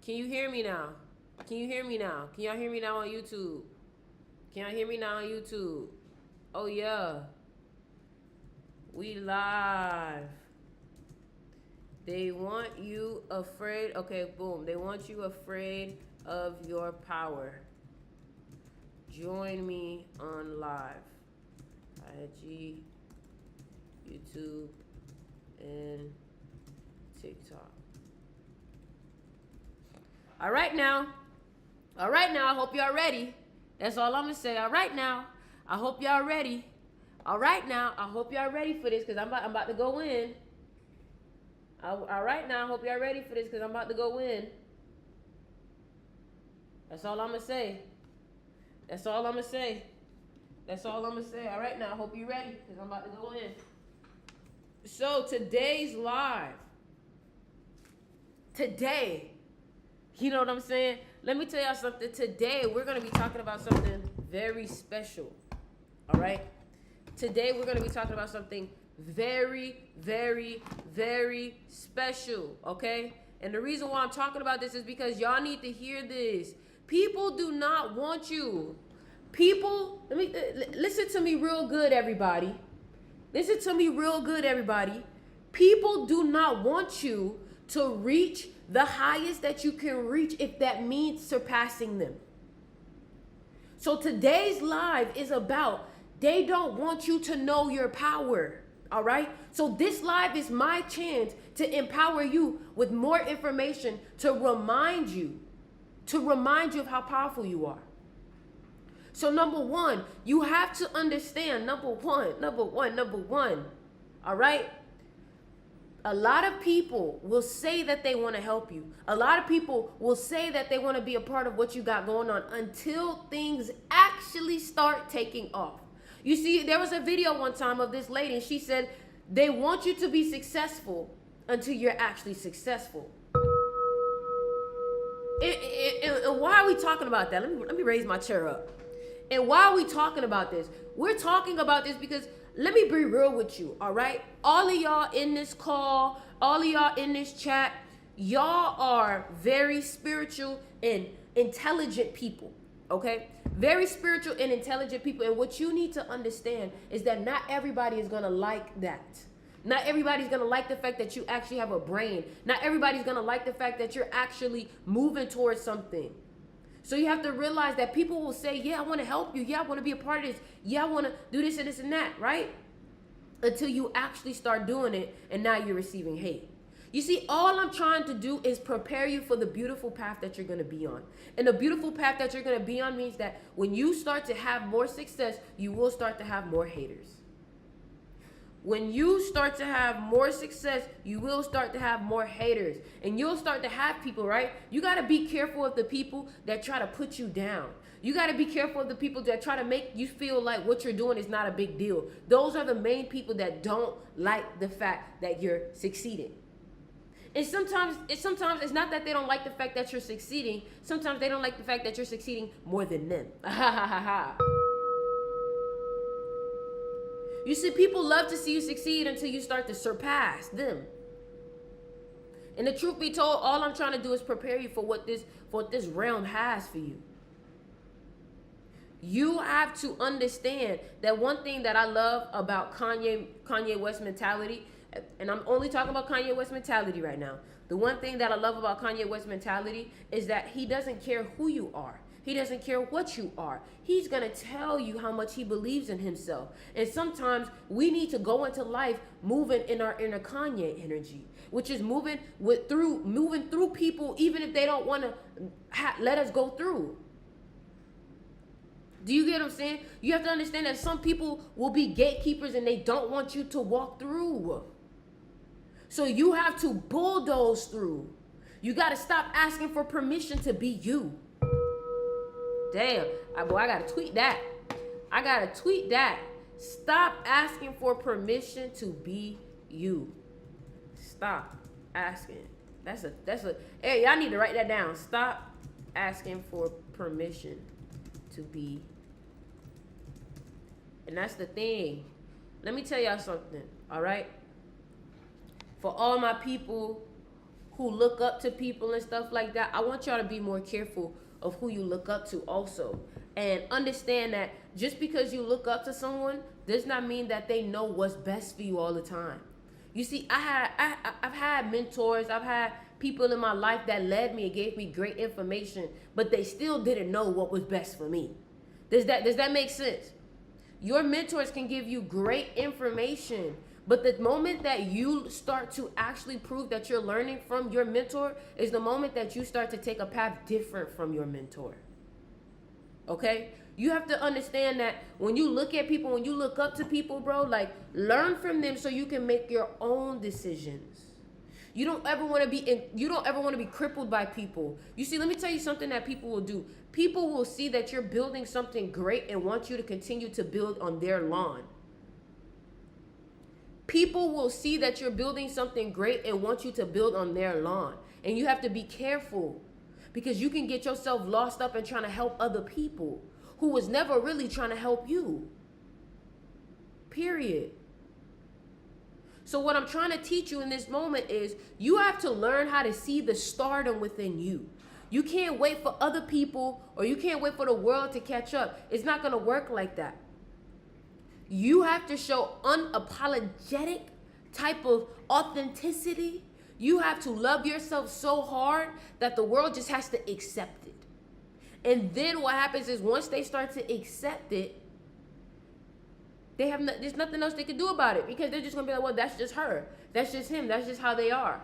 Can you hear me now? Can you hear me now? Can y'all hear me now on YouTube? Can y'all hear me now on YouTube? Oh yeah. We live. They want you afraid. Okay, boom. They want you afraid of your power. Join me on live. IG, YouTube, and TikTok. All right now. All right now. I hope y'all ready. That's all I'm going to say. All right now. I hope y'all ready. All right now. I hope y'all ready for this because I'm about to go in. All right now. I hope y'all ready for this because I'm about to go in. That's all I'm going to say. That's all I'm going to say. That's all I'm going to say. All right now. I hope you're ready because I'm about to go in. So today's live. Today. You know what I'm saying? Let me tell y'all something. Today, we're going to be talking about something very special. All right? Today, we're going to be talking about something very, very, very special. Okay? And the reason why I'm talking about this is because y'all need to hear this. People do not want you. People, listen to me real good, everybody. Listen to me real good, everybody. People do not want you to reach the highest that you can reach if that means surpassing them. So today's live is about they don't want you to know your power. All right. So this live is my chance to empower you with more information to remind you of how powerful you are. So number one, you have to understand number one. All right. A lot of people will say that they want to help you. A lot of people will say that they want to be a part of what you got going on until things actually start taking off. You see, there was a video one time of this lady, and she said, they want you to be successful until you're actually successful. And why are we talking about that? Let me raise my chair up. And why are we talking about this? We're talking about this because let me be real with you, all right? All of y'all in this call, all of y'all in this chat, y'all are very spiritual and intelligent people, okay? Very spiritual and intelligent people. And what you need to understand is that not everybody is going to like that. Not everybody's going to like the fact that you actually have a brain. Not everybody's going to like the fact that you're actually moving towards something. So you have to realize that people will say, yeah, I want to help you. Yeah, I want to be a part of this. Yeah, I want to do this and this and that, right? Until you actually start doing it and now you're receiving hate. You see, all I'm trying to do is prepare you for the beautiful path that you're going to be on. And the beautiful path that you're going to be on means that when you start to have more success, you will start to have more haters. When you start to have more success, you will start to have more haters. And you'll start to have people, right? You got to be careful of the people that try to put you down. You got to be careful of the people that try to make you feel like what you're doing is not a big deal. Those are the main people that don't like the fact that you're succeeding. And sometimes it's not that they don't like the fact that you're succeeding. Sometimes they don't like the fact that you're succeeding more than them. You see, people love to see you succeed until you start to surpass them. And the truth be told, all I'm trying to do is prepare you for what this realm has for you. You have to understand that one thing that I love about Kanye West mentality, and I'm only talking about Kanye West mentality right now. The one thing that I love about Kanye West mentality is that he doesn't care who you are. He doesn't care what you are. He's going to tell you how much he believes in himself. And sometimes we need to go into life moving in our inner Kanye energy, which is moving through people even if they don't want to let us go through. Do you get what I'm saying? You have to understand that some people will be gatekeepers and they don't want you to walk through. So you have to bulldoze through. You got to stop asking for permission to be you. Damn, boy, I gotta tweet that. Stop asking for permission to be you. Stop asking. That's a. Hey, y'all need to write that down. Stop asking for permission to be. And that's the thing. Let me tell y'all something. All right. For all my people who look up to people and stuff like that, I want y'all to be more careful of who you look up to also. And understand that just because you look up to someone does not mean that they know what's best for you all the time. You see, I've had mentors, I've had people in my life that led me and gave me great information, but they still didn't know what was best for me. Does that make sense? Your mentors can give you great information, but the moment that you start to actually prove that you're learning from your mentor is the moment that you start to take a path different from your mentor. Okay? You have to understand that when you look at people, when you look up to people, bro, like, learn from them so you can make your own decisions. You don't ever want to be crippled by people. You see, let me tell you something that people will do. People will see that you're building something great and want you to continue to build on their lawn. People will see that you're building something great and want you to build on their lawn. And you have to be careful, because you can get yourself lost up in trying to help other people who was never really trying to help you. Period. So what I'm trying to teach you in this moment is you have to learn how to see the stardom within you. You can't wait for other people, or you can't wait for the world to catch up. It's not going to work like that. You have to show unapologetic type of authenticity. You have to love yourself so hard that the world just has to accept it. And then what happens is once they start to accept it, there's nothing else they can do about it, because they're just going to be like, well, that's just her. That's just him. That's just how they are.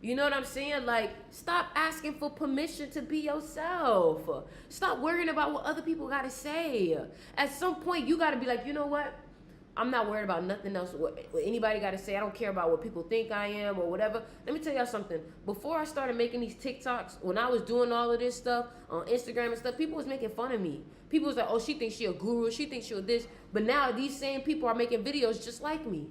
You know what I'm saying? Like, stop asking for permission to be yourself. Stop worrying about what other people got to say. At some point, you got to be like, you know what? I'm not worried about nothing else what anybody got to say. I don't care about what people think I am or whatever. Let me tell y'all something. Before I started making these TikToks, when I was doing all of this stuff on Instagram and stuff, people was making fun of me. People was like, oh, she thinks she a guru. She thinks she this. But now these same people are making videos just like me.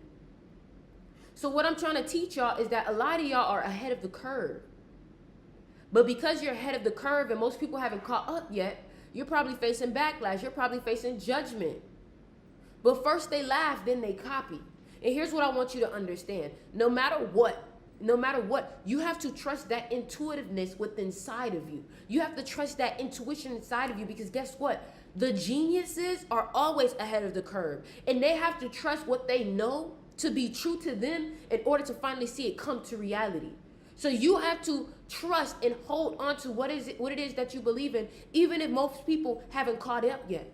So what I'm trying to teach y'all is that a lot of y'all are ahead of the curve. But because you're ahead of the curve and most people haven't caught up yet, you're probably facing backlash. You're probably facing judgment. But first they laugh, then they copy. And here's what I want you to understand. No matter what, you have to trust that intuitiveness within inside of you. You have to trust that intuition inside of you, because guess what? The geniuses are always ahead of the curve. And they have to trust what they know to be true to them in order to finally see it come to reality. So you have to trust and hold on to what it is that you believe in, even if most people haven't caught up yet.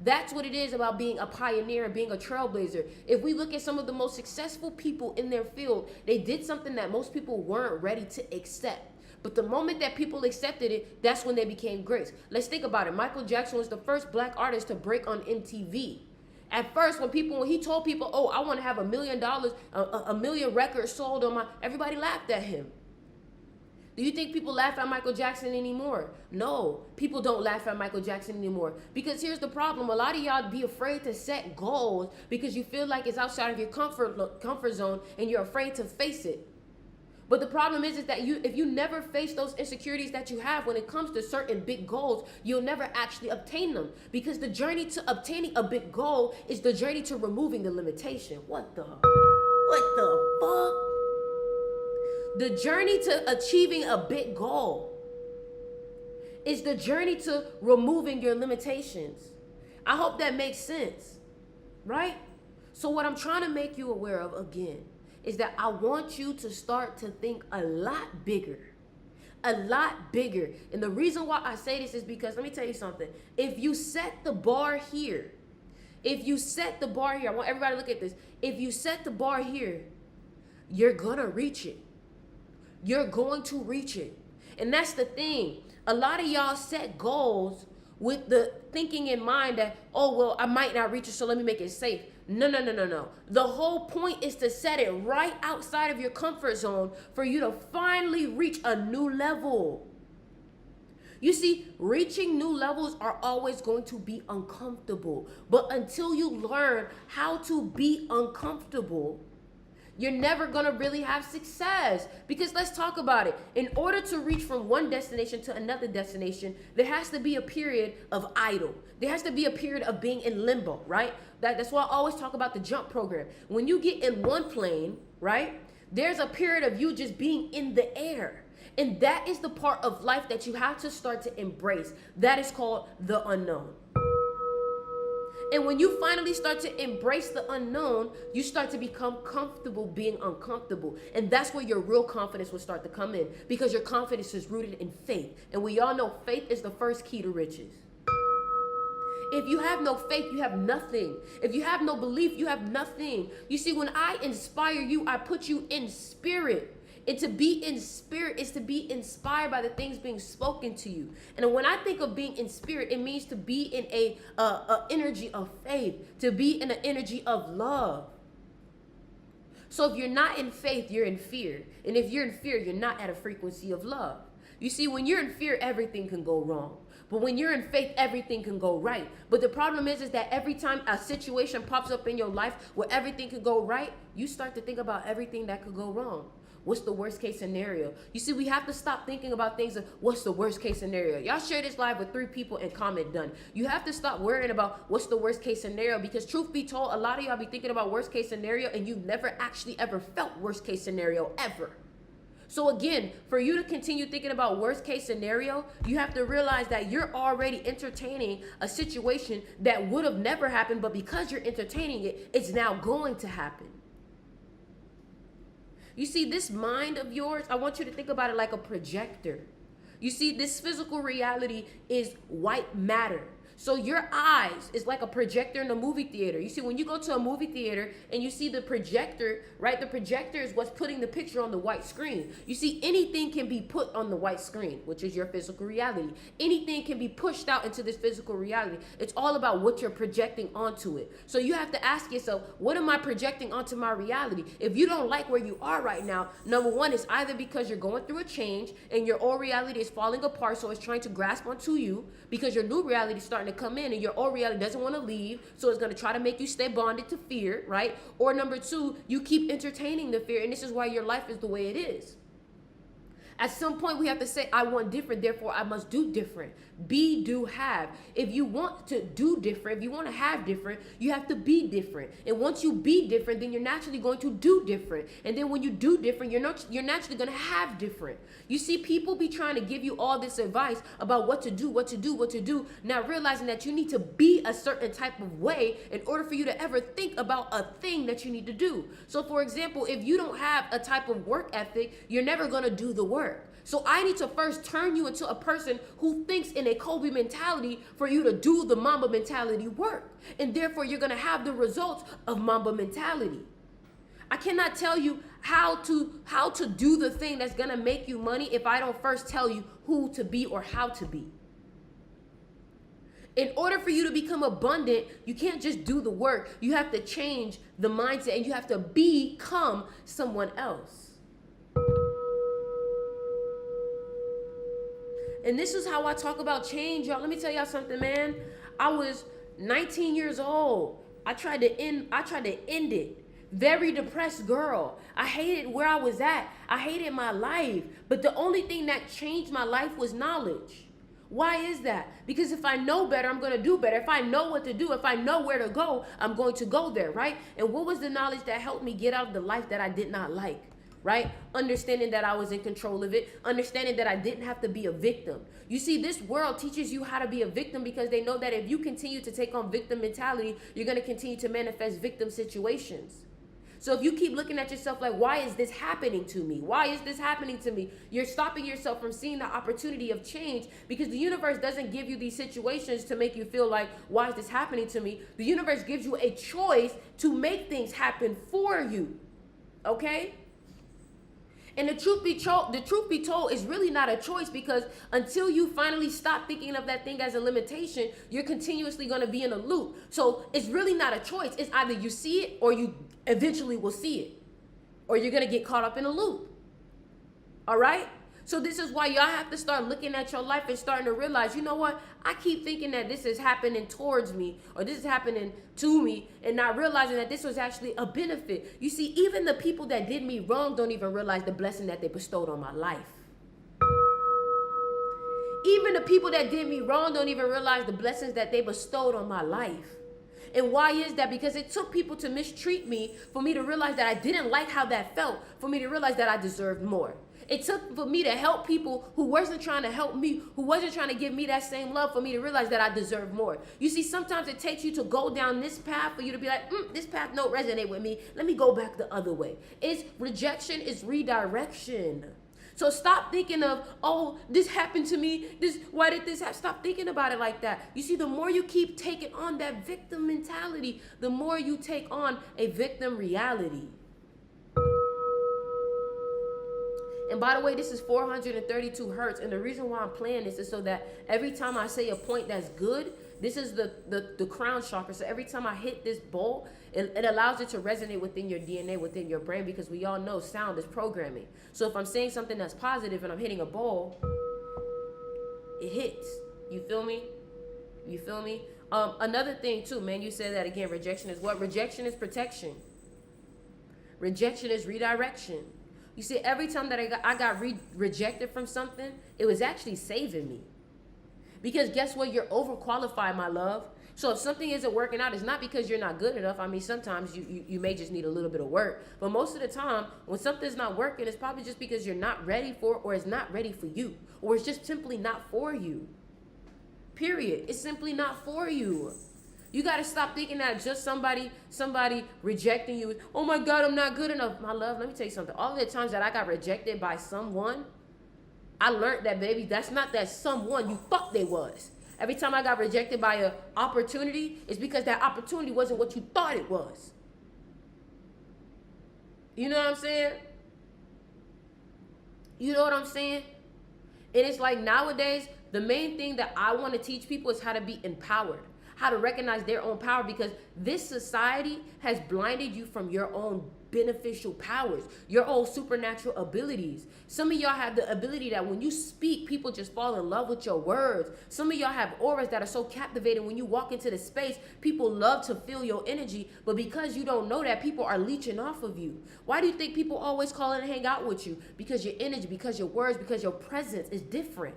That's what it is about being a pioneer and being a trailblazer. If we look at some of the most successful people in their field, they did something that most people weren't ready to accept. But the moment that people accepted it, that's when they became greats. Let's think about it. Michael Jackson was the first black artist to break on MTV. At first, when he told people, oh, I want to have $1 million, a million records sold on everybody laughed at him. Do you think people laugh at Michael Jackson anymore? No, people don't laugh at Michael Jackson anymore. Because here's the problem. A lot of y'all be afraid to set goals because you feel like it's outside of your comfort zone and you're afraid to face it. But the problem is that if you never face those insecurities that you have when it comes to certain big goals, you'll never actually obtain them. Because the journey to obtaining a big goal is the journey to removing the limitation. What the fuck? The journey to achieving a big goal is the journey to removing your limitations. I hope that makes sense, right? So what I'm trying to make you aware of again is that I want you to start to think a lot bigger. A lot bigger. And the reason why I say this is because, let me tell you something. If you set the bar here, I want everybody to look at this. If you set the bar here, you're gonna reach it. You're going to reach it. And that's the thing. A lot of y'all set goals with the thinking in mind that, oh, well, I might not reach it, so let me make it safe. No. The whole point is to set it right outside of your comfort zone for you to finally reach a new level. You see, reaching new levels are always going to be uncomfortable. But until you learn how to be uncomfortable, you're never gonna really have success. Because let's talk about it. In order to reach from one destination to another destination, there has to be a period of idle. There has to be a period of being in limbo, right? That's why I always talk about the jump program. When you get in one plane, right? There's a period of you just being in the air. And that is the part of life that you have to start to embrace. That is called the unknown. And when you finally start to embrace the unknown, you start to become comfortable being uncomfortable. And that's where your real confidence will start to come in, because your confidence is rooted in faith. And we all know faith is the first key to riches. If you have no faith, you have nothing. If you have no belief, you have nothing. You see, when I inspire you, I put you in spirit. And to be in spirit is to be inspired by the things being spoken to you. And when I think of being in spirit, it means to be in a energy of faith, to be in an energy of love. So if you're not in faith, you're in fear. And if you're in fear, you're not at a frequency of love. You see, when you're in fear, everything can go wrong. But when you're in faith, everything can go right. But the problem is that every time a situation pops up in your life where everything could go right, you start to think about everything that could go wrong. What's the worst case scenario? You see, we have to stop thinking about things of what's the worst case scenario. Y'all share this live with 3 people and comment done. You have to stop worrying about what's the worst case scenario, because truth be told, a lot of y'all be thinking about worst case scenario and you've never actually ever felt worst case scenario ever. So again, for you to continue thinking about worst case scenario, you have to realize that you're already entertaining a situation that would have never happened, but because you're entertaining it, it's now going to happen. You see, this mind of yours, I want you to think about it like a projector. You see, this physical reality is white matter. So your eyes is like a projector in a movie theater. You see, when you go to a movie theater and you see the projector, right? The projector is what's putting the picture on the white screen. You see, anything can be put on the white screen, which is your physical reality. Anything can be pushed out into this physical reality. It's all about what you're projecting onto it. So you have to ask yourself, what am I projecting onto my reality? If you don't like where you are right now, number one, is either because you're going through a change and your old reality is falling apart, so it's trying to grasp onto you, because your new reality is starting to come in and your old reality doesn't want to leave, so it's going to try to make you stay bonded to fear, right? Or number two, you keep entertaining the fear, and this is why your life is the way it is. At some point, we have to say, I want different, therefore I must do different. Be, do, have. If you want to do different, if you want to have different, you have to be different. And once you be different, then you're naturally going to do different. And then when you do different, you're naturally going to have different. You see, people be trying to give you all this advice about what to do, what to do, what to do, not realizing that you need to be a certain type of way in order for you to ever think about a thing that you need to do. So for example, if you don't have a type of work ethic, you're never going to do the work. So I need to first turn you into a person who thinks in a Kobe mentality for you to do the Mamba mentality work. And therefore, you're going to have the results of Mamba mentality. I cannot tell you how to do the thing that's going to make you money if I don't first tell you who to be or how to be. In order for you to become abundant, you can't just do the work. You have to change the mindset and you have to become someone else. And this is how I talk about change, y'all. Let me tell y'all something, man. I was 19 years old. I tried to end it. Very depressed girl. I hated where I was at. I hated my life. But the only thing that changed my life was knowledge. Why is that? Because if I know better, I'm going to do better. If I know what to do, if I know where to go, I'm going to go there, right? And what was the knowledge that helped me get out of the life that I did not like? Right? Understanding that I was in control of it. Understanding that I didn't have to be a victim. You see, this world teaches you how to be a victim because they know that if you continue to take on victim mentality, you're going to continue to manifest victim situations. So if you keep looking at yourself like, why is this happening to me? Why is this happening to me? You're stopping yourself from seeing the opportunity of change, because the universe doesn't give you these situations to make you feel like, why is this happening to me? The universe gives you a choice to make things happen for you. Okay? And the truth be told is really not a choice, because until you finally stop thinking of that thing as a limitation, you're continuously going to be in a loop. So it's really not a choice. It's either you see it or you eventually will see it, or you're going to get caught up in a loop. All right? So this is why y'all have to start looking at your life and starting to realize, you know what? I keep thinking that this is happening towards me or this is happening to me, and not realizing that this was actually a benefit. You see, even the people that did me wrong don't even realize the blessing that they bestowed on my life. Even the people that did me wrong don't even realize the blessings that they bestowed on my life. And why is that? Because it took people to mistreat me for me to realize that I didn't like how that felt, for me to realize that I deserved more. It took for me to help people who wasn't trying to help me, who wasn't trying to give me that same love, for me to realize that I deserve more. You see, sometimes it takes you to go down this path for you to be like, this path don't resonate with me. Let me go back the other way. It's rejection, is redirection. So stop thinking of, oh, this happened to me. Why did this happen? Stop thinking about it like that. You see, the more you keep taking on that victim mentality, the more you take on a victim reality. And by the way, this is 432 hertz. And the reason why I'm playing this is so that every time I say a point that's good, this is the crown chakra. So every time I hit this bowl, it allows it to resonate within your DNA, within your brain, because we all know sound is programming. So if I'm saying something that's positive and I'm hitting a bowl, it hits. You feel me? You feel me? Another thing too, man, you said that again. Rejection is what? Rejection is protection. Rejection is redirection. You see, every time that I got rejected from something, it was actually saving me. Because guess what? You're overqualified, my love. So if something isn't working out, it's not because you're not good enough. I mean, sometimes you may just need a little bit of work. But most of the time, when something's not working, it's probably just because you're not ready for it, or it's not ready for you, or it's just simply not for you. Period. It's simply not for you. You got to stop thinking that just somebody rejecting you. Oh my God, I'm not good enough. My love, let me tell you something. All the times that I got rejected by someone, I learned that, baby, that's not that someone you thought they was. Every time I got rejected by an opportunity, it's because that opportunity wasn't what you thought it was. You know what I'm saying? You know what I'm saying? And it's like nowadays, the main thing that I want to teach people is how to be empowered. How to recognize their own power, because this society has blinded you from your own beneficial powers, your own supernatural abilities. Some of y'all have the ability that when you speak, people just fall in love with your words. Some of y'all have auras that are so captivating. When you walk into the space, people love to feel your energy, but because you don't know that, people are leeching off of you. Why do you think people always call in and hang out with you? Because your energy, because your words, because your presence is different.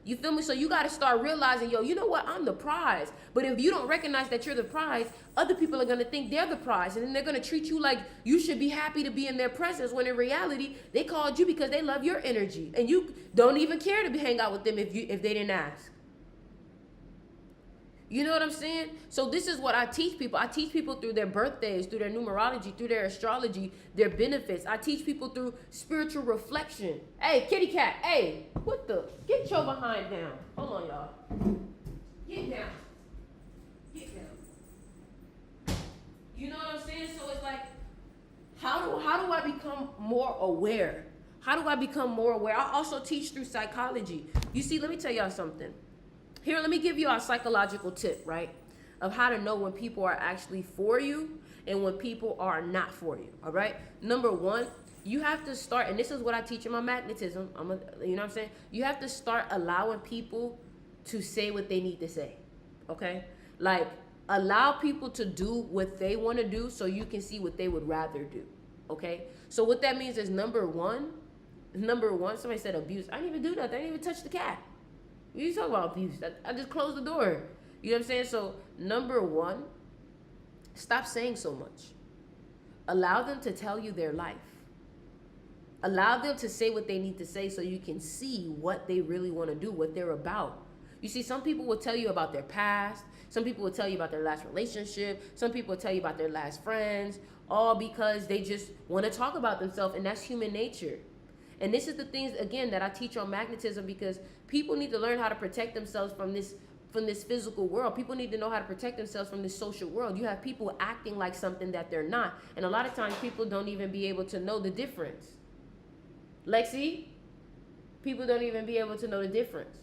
You feel me? So you got to start realizing, yo, you know what? I'm the prize. But if you don't recognize that you're the prize, other people are going to think they're the prize. And then they're going to treat you like you should be happy to be in their presence, when in reality, they called you because they love your energy. And you don't even care to hang out with them if they didn't ask. You know what I'm saying? So this is what I teach people. I teach people through their birthdays, through their numerology, through their astrology, their benefits. I teach people through spiritual reflection. Hey, kitty cat. Hey, what the? Get your behind down. Hold on, y'all. Get down. Get down. You know what I'm saying? So it's like, how do I become more aware? How do I become more aware? I also teach through psychology. You see, let me tell y'all something. Here, let me give you a psychological tip, right? Of how to know when people are actually for you and when people are not for you, all right? Number one, you have to start, and this is what I teach in my magnetism. You know what I'm saying? You have to start allowing people to say what they need to say, okay? Like, allow people to do what they want to do so you can see what they would rather do, okay? So what that means is number one, somebody said abuse. I didn't even do nothing. I didn't even touch the cat. What are you talking about abuse? I just closed the door. You know what I'm saying? So number one, stop saying so much. Allow them to tell you their life. Allow them to say what they need to say so you can see what they really want to do, what they're about. You see, some people will tell you about their past. Some people will tell you about their last relationship. Some people will tell you about their last friends, all because they just want to talk about themselves, and that's human nature. And this is the things, again, that I teach on magnetism, because people need to learn how to protect themselves from this physical world. People need to know how to protect themselves from this social world. You have people acting like something that they're not. And a lot of times people don't even be able to know the difference. Lexi, people don't even be able to know the difference.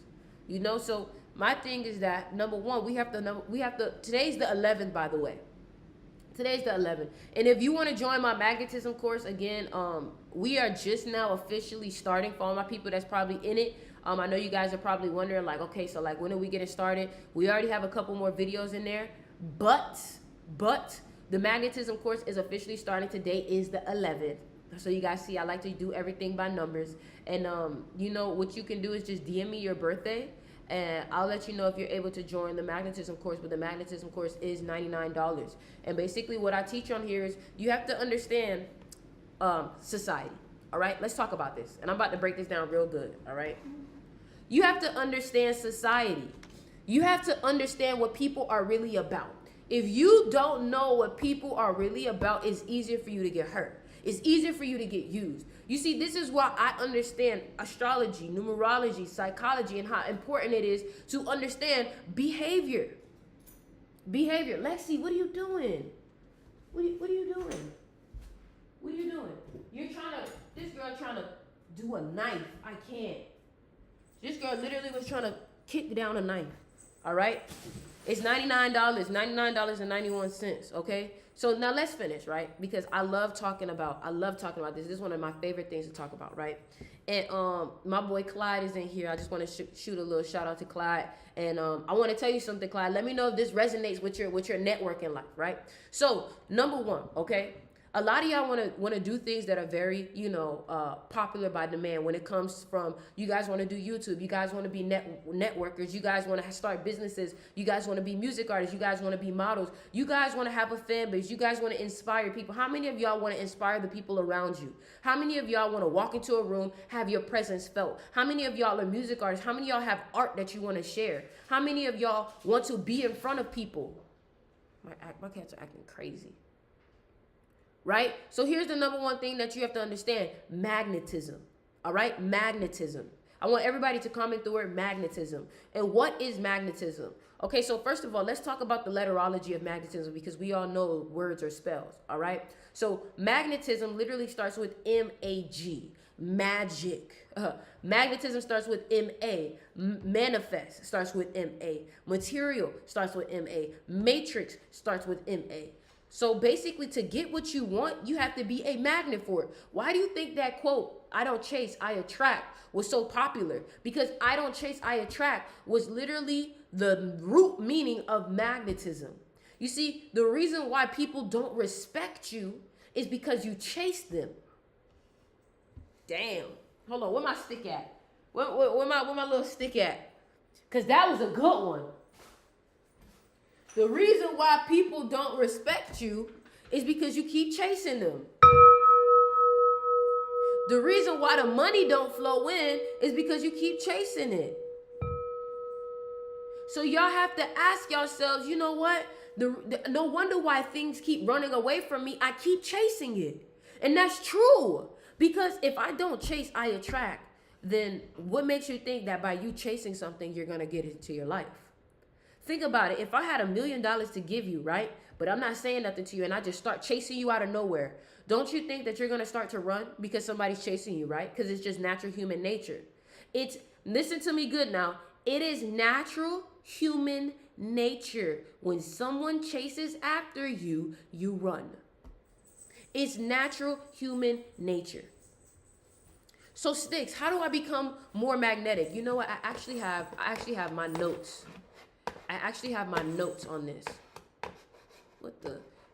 You know, so my thing is that, number one, we have to, today's the 11th, by the way. Today's the 11th. And if you want to join my magnetism course, again, we are just now officially starting. For all my people that's probably in it, I know you guys are probably wondering, like, okay, so like, when are we getting started? We already have a couple more videos in there, but the magnetism course is officially starting. Today is the 11th. So you guys see, I like to do everything by numbers. And you know what you can do is just DM me your birthday, And I'll let you know if you're able to join the magnetism course. But the magnetism course is $99. And basically what I teach on here is you have to understand society. All right, let's talk about this. And I'm about to break this down real good. All right, you have to understand society. You have to understand what people are really about. If you don't know what people are really about, it's easier for you to get hurt. It's easier for you to get used. You see, this is why I understand astrology, numerology, psychology, and how important it is to understand behavior. Behavior. Lexi, what are you doing? What are you doing? What are you doing? This girl trying to do a knife. I can't. This girl literally was trying to kick down a knife. All right? It's $99, $99.91, okay? So now let's finish, right? Because I love talking about this. This is one of my favorite things to talk about, right? And my boy Clyde is in here. I just want to shoot a little shout out to Clyde. And I want to tell you something, Clyde. Let me know if this resonates with your networking life, right? So, number one, okay? A lot of y'all want to do things that are very, popular by demand. When it comes from, you guys want to do YouTube, you guys want to be networkers, you guys want to start businesses, you guys want to be music artists, you guys want to be models, you guys want to have a fan base, you guys want to inspire people. How many of y'all want to inspire the people around you? How many of y'all want to walk into a room, have your presence felt? How many of y'all are music artists? How many of y'all have art that you want to share? How many of y'all want to be in front of people? My cats are acting crazy. Right? So here's the number one thing that you have to understand. Magnetism. All right? Magnetism. I want everybody to comment the word magnetism. And what is magnetism? Okay, so first of all, let's talk about the letterology of magnetism because we all know words are spells. All right? So magnetism literally starts with M-A-G. Magic. Magnetism starts with M-A. Manifest starts with M-A. Material starts with M-A. Matrix starts with M-A. So basically, to get what you want, you have to be a magnet for it. Why do you think that quote, I don't chase, I attract, was so popular? Because I don't chase, I attract was literally the root meaning of magnetism. You see, the reason why people don't respect you is because you chase them. Damn. Hold on, where my stick at? Where my little stick at? Because that was a good one. The reason why people don't respect you is because you keep chasing them. The reason why the money don't flow in is because you keep chasing it. So y'all have to ask yourselves, you know what? No wonder why things keep running away from me. I keep chasing it. And that's true. Because if I don't chase, I attract. Then what makes you think that by you chasing something, you're going to get it into your life? Think about it. If I had $1 million to give you, right? But I'm not saying nothing to you and I just start chasing you out of nowhere. Don't you think that you're going to start to run because somebody's chasing you, right? Because it's just natural human nature. Listen to me good now. It is natural human nature. When someone chases after you, you run. It's natural human nature. So Sticks, how do I become more magnetic? You know what? I actually have my notes. I actually have my notes on this.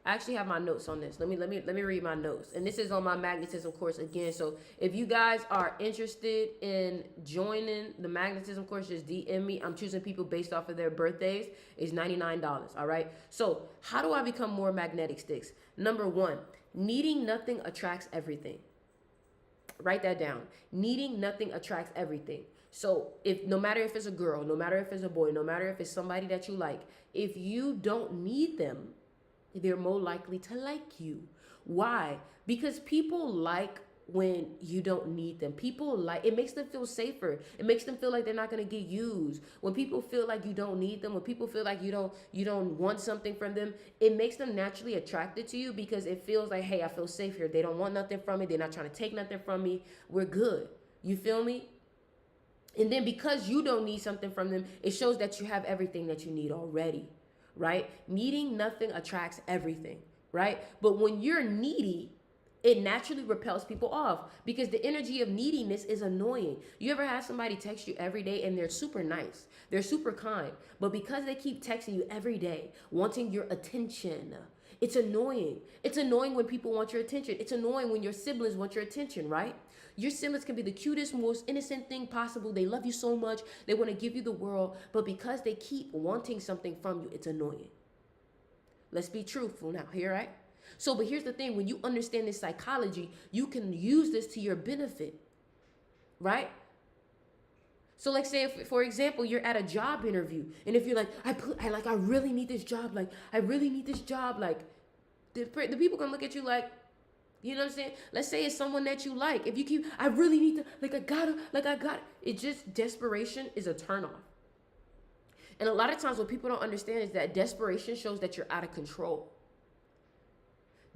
I actually have my notes on this. Let me read my notes. And this is on my magnetism course again. So if you guys are interested in joining the magnetism course, just DM me. I'm choosing people based off of their birthdays. It's $99. All right. So how do I become more magnetic, Sticks? Number one, needing nothing attracts everything. Write that down. Needing nothing attracts everything. So no matter if it's a girl, no matter if it's a boy, no matter if it's somebody that you like, if you don't need them, they're more likely to like you. Why? Because people like when you don't need them. It makes them feel safer. It makes them feel like they're not going to get used. When people feel like you don't need them, when people feel like you don't want something from them, it makes them naturally attracted to you because it feels like, hey, I feel safe here. They don't want nothing from me. They're not trying to take nothing from me. We're good. You feel me? And then because you don't need something from them, it shows that you have everything that you need already, right? Needing nothing attracts everything, right? But when you're needy, it naturally repels people off because the energy of neediness is annoying. You ever had somebody text you every day and they're super nice, they're super kind, but because they keep texting you every day, wanting your attention, It's annoying. It's annoying when people want your attention. It's annoying when your siblings want your attention, right? Your siblings can be the cutest, most innocent thing possible. They love you so much. They want to give you the world. But because they keep wanting something from you, it's annoying. Let's be truthful now here, right? So, but here's the thing. When you understand this psychology, you can use this to your benefit, right? So like say, if, for example, you're at a job interview, and if you're like, I really need this job, like, I really need this job, like, the people gonna look at you like, you know what I'm saying? Let's say it's someone that you like. If you keep, I really need to, like, I gotta, it just, desperation is a turnoff. And a lot of times what people don't understand is that desperation shows that you're out of control.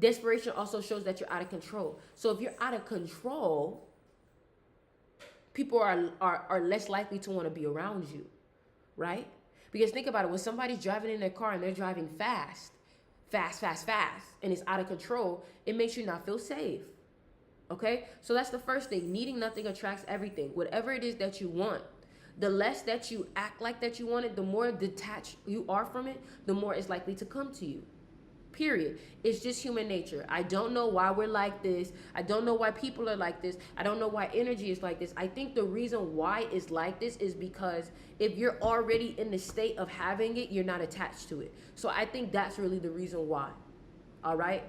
Desperation also shows that you're out of control. So if you're out of control, people are less likely to want to be around you, right? Because think about it, when somebody's driving in their car and they're driving fast, and it's out of control, it makes you not feel safe, okay? So that's the first thing. Needing nothing attracts everything. Whatever it is that you want, the less that you act like that you want it, the more detached you are from it, the more it's likely to come to you. Period. It's just human nature. I don't know why we're like this. I don't know why people are like this. I don't know why energy is like this. I think the reason why it's like this is because if you're already in the state of having it, you're not attached to it. So I think that's really the reason why. All right?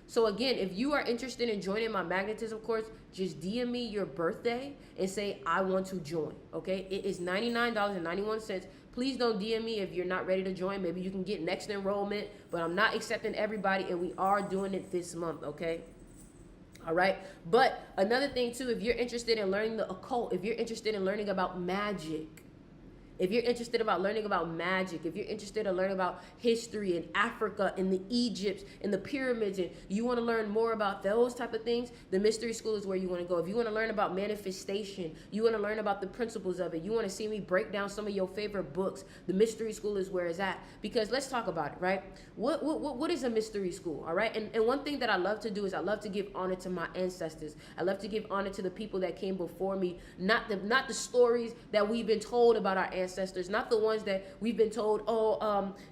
So again, if you are interested in joining my magnetism course, just DM me your birthday and say, I want to join, okay? It is $99.91. Please don't DM me if you're not ready to join. Maybe you can get next enrollment, but I'm not accepting everybody, and we are doing it this month, okay? All right? But another thing, too, if you're interested in learning the occult, if you're interested in learning about magic, if you're interested about learning about magic, if you're interested in learning about history in Africa and the Egypts and the pyramids, and you want to learn more about those type of things, the mystery school is where you want to go. If you want to learn about manifestation, you want to learn about the principles of it, you want to see me break down some of your favorite books, the mystery school is where it's at. Because let's talk about it, right? What is a mystery school, all right? And one thing that I love to do is I love to give honor to my ancestors. I love to give honor to the people that came before me, not the stories that we've been told about our ancestors, not the ones that we've been told,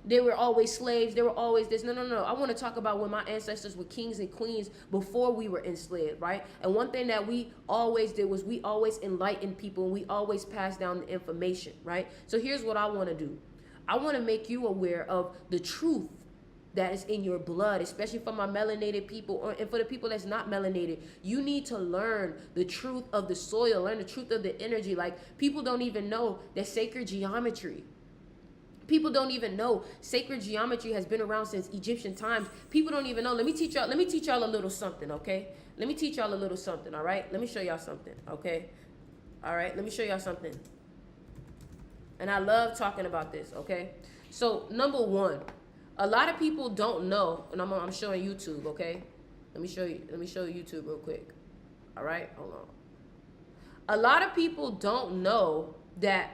they were always slaves, they were always this. No. I want to talk about when my ancestors were kings and queens before we were enslaved, right? And one thing that we always did was we always enlightened people, and we always passed down the information, right? So here's what I want to do. I want to make you aware of the truth that is in your blood, especially for my melanated people, and for the people that's not melanated. You need to learn the truth of the soil, learn the truth of the energy. Like, people don't even know that sacred geometry. People don't even know sacred geometry has been around since Egyptian times. People don't even know. Let me teach y'all a little something, okay? Let me teach y'all a little something, all right? Let me show y'all something, okay? All right, let me show y'all something. And I love talking about this, okay? So, number one, a lot of people don't know, and I'm showing YouTube, okay? Let me show you YouTube real quick. All right, hold on. A lot of people don't know that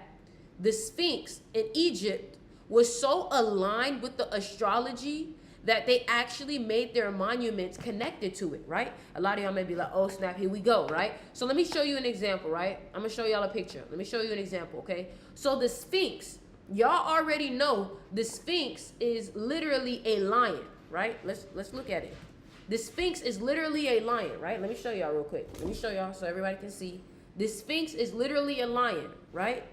the Sphinx in Egypt was so aligned with the astrology that they actually made their monuments connected to it, right? A lot of y'all may be like, oh snap, here we go, right? So let me show you an example, right? I'm gonna show y'all a picture. Let me show you an example, okay? So the Sphinx, y'all already know the Sphinx is literally a lion, right? Let's look at it. The Sphinx is literally a lion, right? Let me show y'all real quick. Let me show y'all so everybody can see. The Sphinx is literally a lion, right?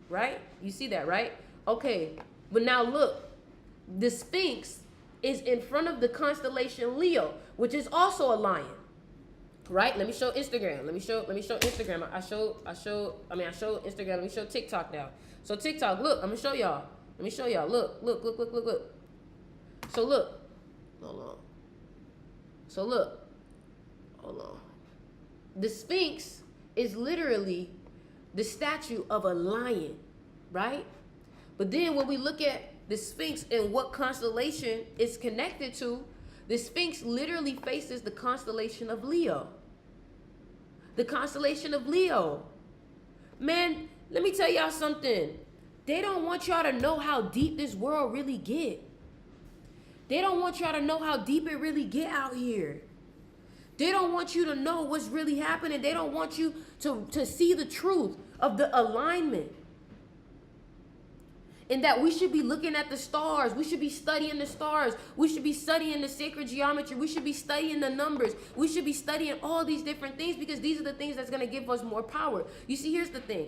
Right? You see that, right? Okay, but now look. The Sphinx is in front of the constellation Leo, which is also a lion. Right? Let me show Instagram. Let me show Instagram. I show Instagram. Let me show TikTok now. So TikTok, look, I'm gonna show y'all. Let me show y'all. Look. So look. Hold on. So look. Hold on. The Sphinx is literally the statue of a lion, right? But then when we look at the Sphinx and what constellation it's connected to, the Sphinx literally faces the constellation of Leo. The constellation of Leo. Man, let me tell y'all something. They don't want y'all to know how deep this world really get. They don't want y'all to know how deep it really get out here. They don't want you to know what's really happening. They don't want you to see the truth of the alignment. In that we should be looking at the stars. We should be studying the stars. We should be studying the sacred geometry. We should be studying the numbers. We should be studying all these different things because these are the things that's going to give us more power. You see, here's the thing.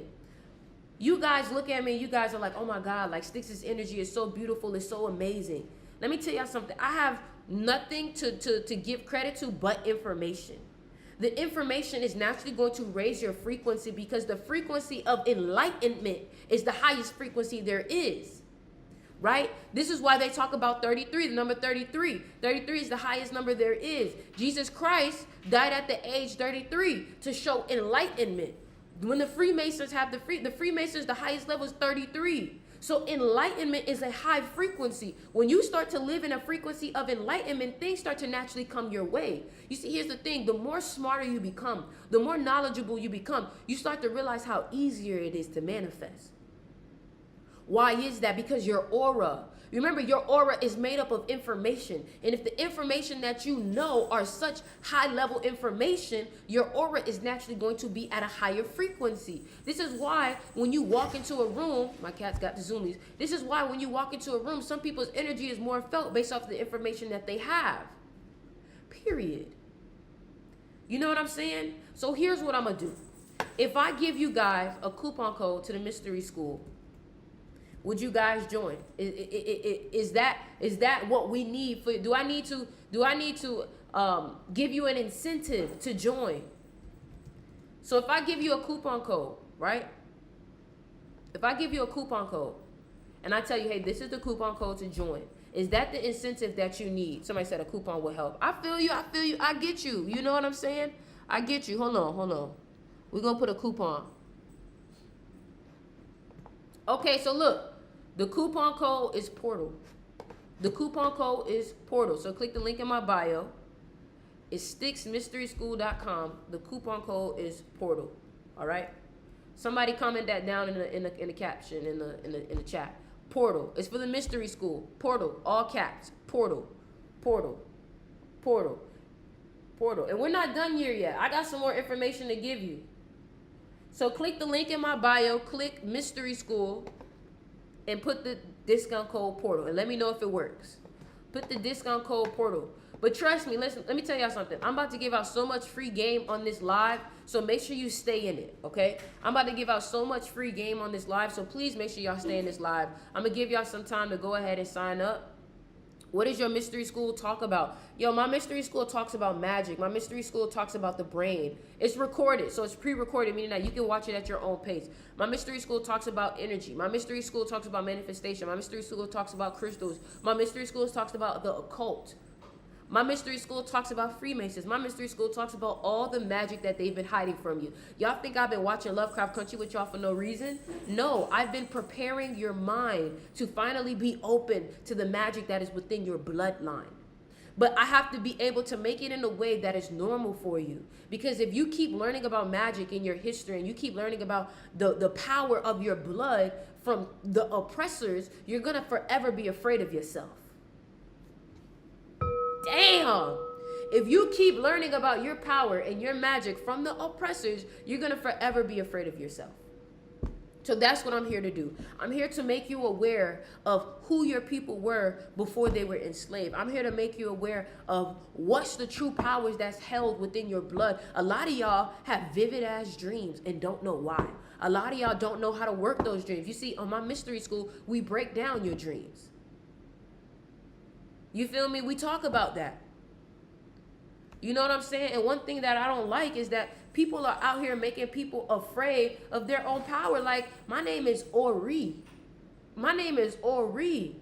You guys look at me and you guys are like, oh my God, like Styx's energy is so beautiful. It's so amazing. Let me tell y'all something. I have nothing to give credit to but information. The information is naturally going to raise your frequency because the frequency of enlightenment is the highest frequency there is, right? This is why they talk about 33, the number 33. 33 is the highest number there is. Jesus Christ died at the age 33 to show enlightenment. When the Freemasons have the Freemasons, the highest level is 33. So enlightenment is a high frequency. When you start to live in a frequency of enlightenment, things start to naturally come your way. You see, here's the thing. The more smarter you become, the more knowledgeable you become, you start to realize how easier it is to manifest. Why is that? Because your aura. Remember, your aura is made up of information. And if the information that you know are such high level information, your aura is naturally going to be at a higher frequency. This is why when you walk into a room, my cat's got the zoomies. This is why when you walk into a room, some people's energy is more felt based off the information that they have. Period. You know what I'm saying? So here's what I'm going to do. If I give you guys a coupon code to the mystery school, would you guys join? Is that what we need for? Do I need to give you an incentive to join? So if I give you a coupon code, right? If I give you a coupon code, and I tell you, hey, this is the coupon code to join. Is that the incentive that you need? Somebody said a coupon will help. I feel you. I get you. You know what I'm saying? I get you. Hold on. We're gonna put a coupon. Okay, so look. The coupon code is Portal. The coupon code is Portal. So click the link in my bio. It's StyxMysterySchool.com. The coupon code is Portal. All right. Somebody comment that down in the caption in the chat. Portal. It's for the mystery school. Portal. All caps. Portal. Portal. Portal. Portal. And we're not done here yet. I got some more information to give you. So click the link in my bio. Click Mystery School. And put the discount code Portal. And let me know if it works. Put the discount code Portal. But trust me, listen, let me tell y'all something. I'm about to give out so much free game on this live. So make sure you stay in it, okay? I'm about to give out so much free game on this live. So please make sure y'all stay in this live. I'm going to give y'all some time to go ahead and sign up. What does your mystery school talk about? Yo, my mystery school talks about magic. My mystery school talks about the brain. It's recorded, so it's pre-recorded, meaning that you can watch it at your own pace. My mystery school talks about energy. My mystery school talks about manifestation. My mystery school talks about crystals. My mystery school talks about the occult. My mystery school talks about Freemasons. My mystery school talks about all the magic that they've been hiding from you. Y'all think I've been watching Lovecraft Country with y'all for no reason? No, I've been preparing your mind to finally be open to the magic that is within your bloodline. But I have to be able to make it in a way that is normal for you. Because if you keep learning about magic in your history and you keep learning about the power of your blood from the oppressors, you're going to forever be afraid of yourself. Damn. If you keep learning about your power and your magic from the oppressors, you're going to forever be afraid of yourself. So that's what I'm here to do. I'm here to make you aware of who your people were before they were enslaved. I'm here to make you aware of what's the true powers that's held within your blood. A lot of y'all have vivid ass dreams and don't know why. A lot of y'all don't know how to work those dreams. You see, on my mystery school, we break down your dreams. You feel me? We talk about that. You know what I'm saying? And one thing that I don't like is that people are out here making people afraid of their own power. Like, my name is Ori. My name is Ori.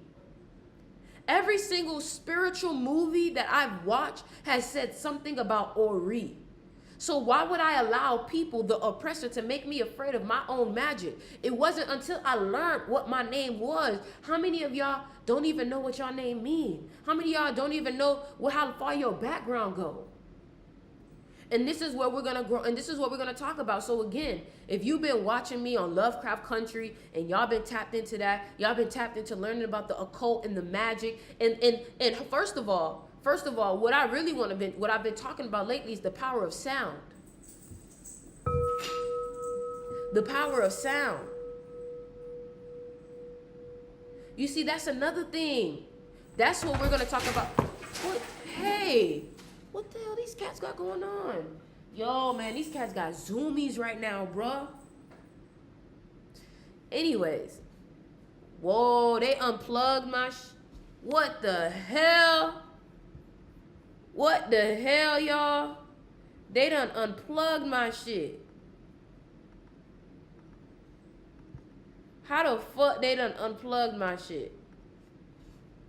Every single spiritual movie that I've watched has said something about Ori. So why would I allow people, the oppressor, to make me afraid of my own magic? It wasn't until I learned what my name was. How many of y'all don't even know what your name means? How many of y'all don't even know how far your background go? And this is where we're going to grow, and this is what we're going to talk about. So again, if you've been watching me on Lovecraft Country and y'all been tapped into that, y'all been tapped into learning about the occult and the magic, and first of all, what I really what I've been talking about lately is the power of sound. The power of sound. You see, that's another thing. That's what we're gonna talk about. What? Hey, what the hell these cats got going on? Yo, man, these cats got zoomies right now, bruh. Anyways, whoa, they unplugged my. What the hell? What the hell, y'all? They done unplugged my shit. How the fuck they done unplugged my shit?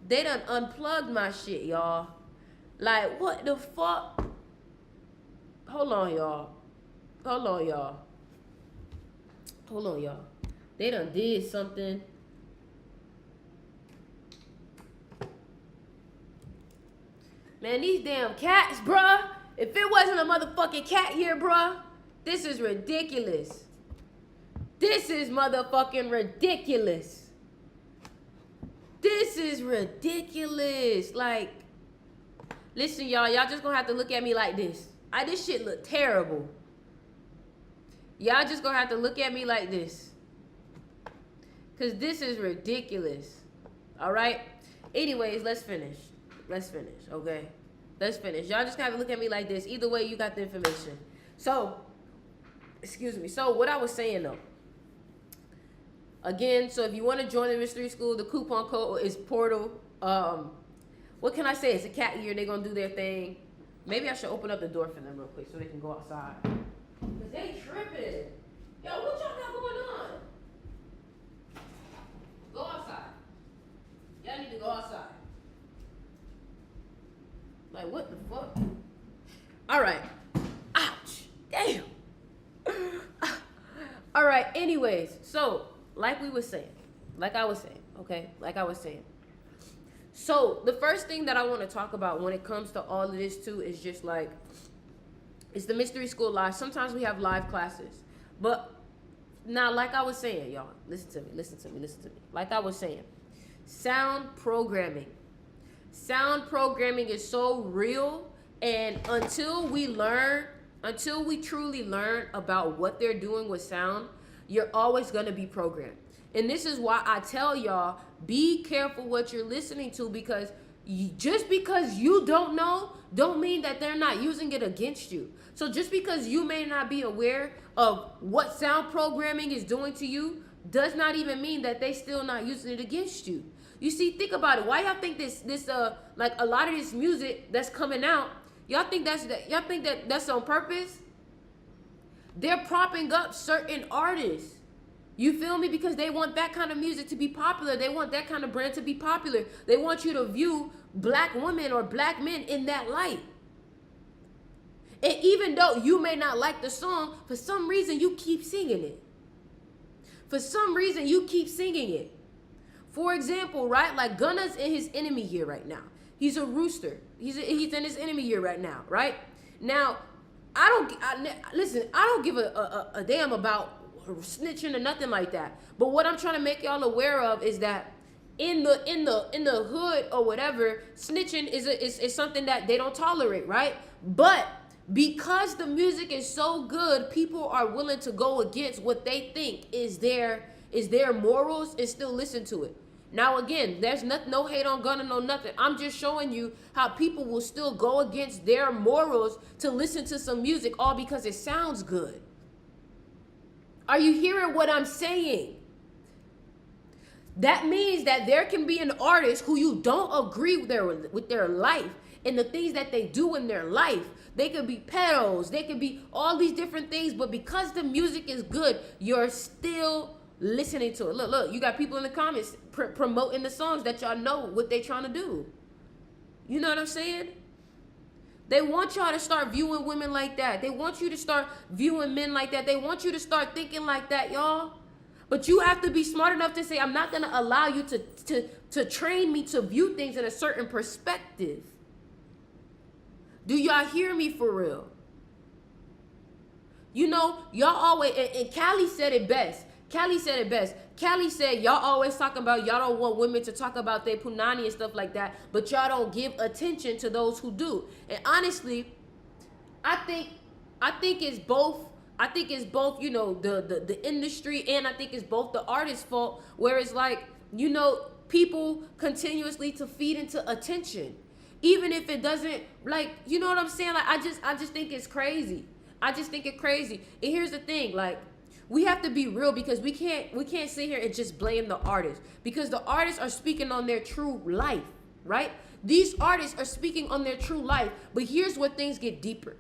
They done unplugged my shit, y'all. Like, what the fuck? Hold on, y'all. Hold on, y'all. Hold on, y'all. They done did something. Man, these damn cats, bruh. If it wasn't a motherfucking cat here, bruh, this is ridiculous. This is motherfucking ridiculous. This is ridiculous. Like, listen, y'all just gonna have to look at me like this. This shit look terrible. Y'all just gonna have to look at me like this. Cause this is ridiculous. All right? Anyways, let's finish. Let's finish, okay? Let's finish. Y'all just gotta look at me like this. Either way, you got the information. So, excuse me. So, what I was saying, though. Again, so if you want to join the mystery school, the coupon code is Portal. What can I say? It's a cat year. They're going to do their thing. Maybe I should open up the door for them real quick so they can go outside. Because they tripping. Yo, what y'all got going on? Go outside. Y'all need to go outside. Like, what the fuck? All right. Ouch. Damn. All right. Anyways, so like I was saying, okay? Like I was saying. So the first thing that I want to talk about when it comes to all of this too is just like, it's the mystery school live. Sometimes we have live classes. But now, like I was saying, y'all, listen to me. Like I was saying, sound programming. Sound programming is so real, and until we truly learn about what they're doing with sound, you're always going to be programmed. And this is why I tell y'all, be careful what you're listening to, because just because you don't know, don't mean that they're not using it against you. So just because you may not be aware of what sound programming is doing to you, does not even mean that they still not using it against you. You see, think about it. Why y'all think this like a lot of this music that's coming out, y'all think that's on purpose? They're propping up certain artists. You feel me? Because they want that kind of music to be popular. They want that kind of brand to be popular. They want you to view black women or black men in that light. And even though you may not like the song, for some reason you keep singing it. For some reason you keep singing it. For example, right? Like Gunna's in his enemy year right now. He's a rooster. He's in his enemy year right now, right? Now, listen, I don't give a damn about snitching or nothing like that. But what I'm trying to make y'all aware of is that in the hood or whatever, snitching is something that they don't tolerate, right? But because the music is so good, people are willing to go against what they think is their morals and still listen to it. Now again, there's no hate on Gunna, no nothing. I'm just showing you how people will still go against their morals to listen to some music, all because it sounds good. Are you hearing what I'm saying? That means that there can be an artist who you don't agree with their life and the things that they do in their life. They could be pedos, they could be all these different things, but because the music is good, you're still listening to it. Look, you got people in the comments promoting the songs that y'all know what they trying to do. You know what I'm saying? They want y'all to start viewing women like that. They want you to start viewing men like that. They want you to start thinking like that, y'all. But you have to be smart enough to say, I'm not going to allow you to train me to view things in a certain perspective. Do y'all hear me for real? You know, y'all always, and Callie said it best. Callie said, y'all always talking about y'all don't want women to talk about their punani and stuff like that, but y'all don't give attention to those who do. And honestly, I think it's both. I think it's both, you know, the industry, and I think it's both the artist's fault, where it's like, you know, people continuously to feed into attention, even if it doesn't, like, you know what I'm saying? Like, I just think it's crazy. I just think it's crazy. And here's the thing, like, we have to be real, because we can't sit here and just blame the artists, because the artists are speaking on their true life, right? These artists are speaking on their true life. But here's where things get deeper,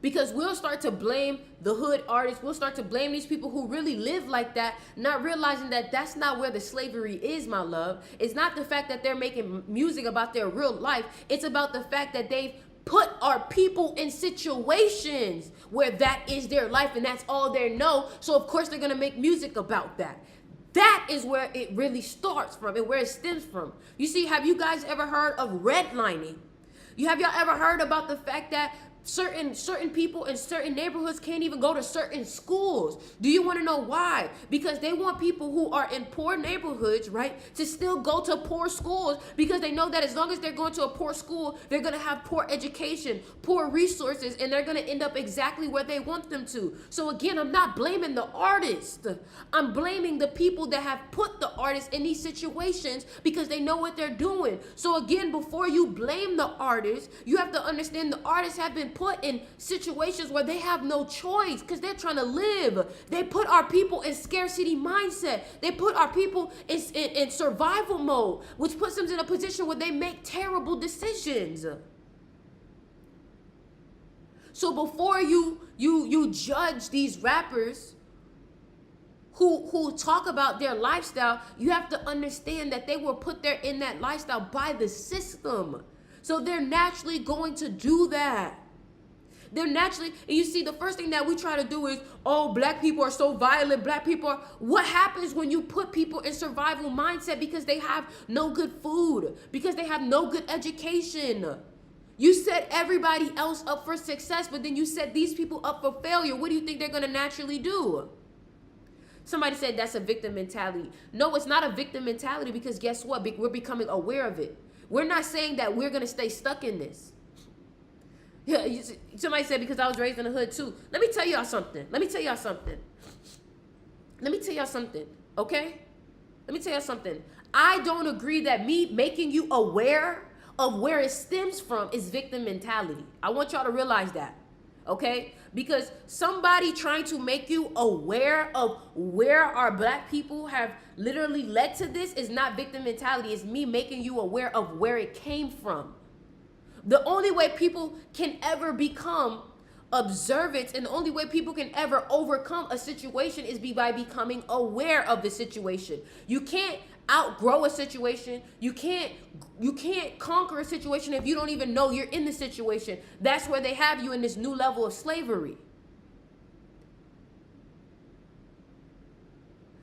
because we'll start to blame the hood artists. We'll start to blame these people who really live like that, not realizing that that's not where the slavery is, my love. It's not the fact that they're making music about their real life. It's about the fact that they've put our people in situations where that is their life and that's all they know. So of course they're going to make music about that. That is where it really starts from and where it stems from. You see, have you guys ever heard of redlining? Have y'all ever heard about the fact that certain people in certain neighborhoods can't even go to certain schools? Do you want to know why? Because they want people who are in poor neighborhoods, right, to still go to poor schools, because they know that as long as they're going to a poor school, they're going to have poor education, poor resources, and they're going to end up exactly where they want them to. So again, I'm not blaming the artist. I'm blaming the people that have put the artists in these situations, because they know what they're doing. So again, before you blame the artists, you have to understand the artists have been put in situations where they have no choice, because they're trying to live. They put our people in scarcity mindset. They put our people in survival mode, which puts them in a position where they make terrible decisions. So before you judge these rappers who talk about their lifestyle, you have to understand that they were put there in that lifestyle by the system. So they're naturally going to do that. They're naturally, and you see, the first thing that we try to do is, oh, black people are so violent, black people are, what happens when you put people in survival mindset because they have no good food, because they have no good education? You set everybody else up for success, but then you set these people up for failure. What do you think they're going to naturally do? Somebody said that's a victim mentality. No, it's not a victim mentality, because guess what? We're becoming aware of it. We're not saying that we're going to stay stuck in this. Yeah, somebody said because I was raised in the hood too. Let me tell y'all something. Okay? Let me tell y'all something. I don't agree that me making you aware of where it stems from is victim mentality. I want y'all to realize that. Okay? Because somebody trying to make you aware of where our black people have literally led to this is not victim mentality. It's me making you aware of where it came from. The only way people can ever become observant, and the only way people can ever overcome a situation is by becoming aware of the situation. You can't outgrow a situation. You can't conquer a situation if you don't even know you're in the situation. That's where they have you in this new level of slavery.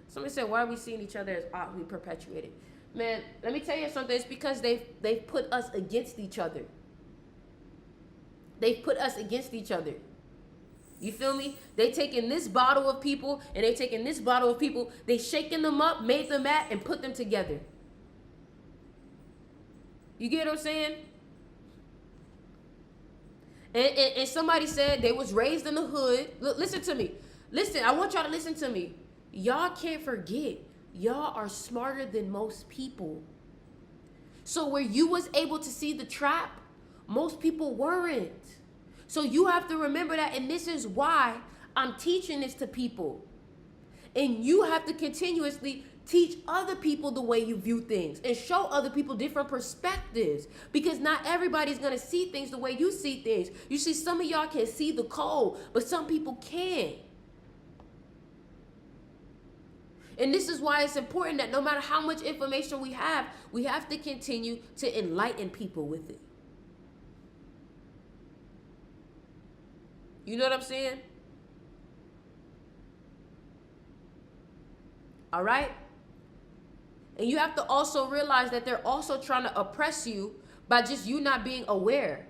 Somebody said, why are we seeing each other as oddly perpetuated? Man, let me tell you something. It's because they've put us against each other. They've put us against each other. You feel me? They taking this bottle of people and they taking this bottle of people. They shaking them up, made them mad, and put them together. You get what I'm saying? And somebody said they was raised in the hood. Look, listen to me. Listen, I want y'all to listen to me. Y'all can't forget, y'all are smarter than most people. So where you was able to see the trap, most people weren't. So you have to remember that, and this is why I'm teaching this to people. And you have to continuously teach other people the way you view things and show other people different perspectives, because not everybody's going to see things the way you see things. You see, some of y'all can see the code, but some people can't. And this is why it's important that no matter how much information we have to continue to enlighten people with it. You know what I'm saying? All right? And you have to also realize that they're also trying to oppress you by just you not being aware.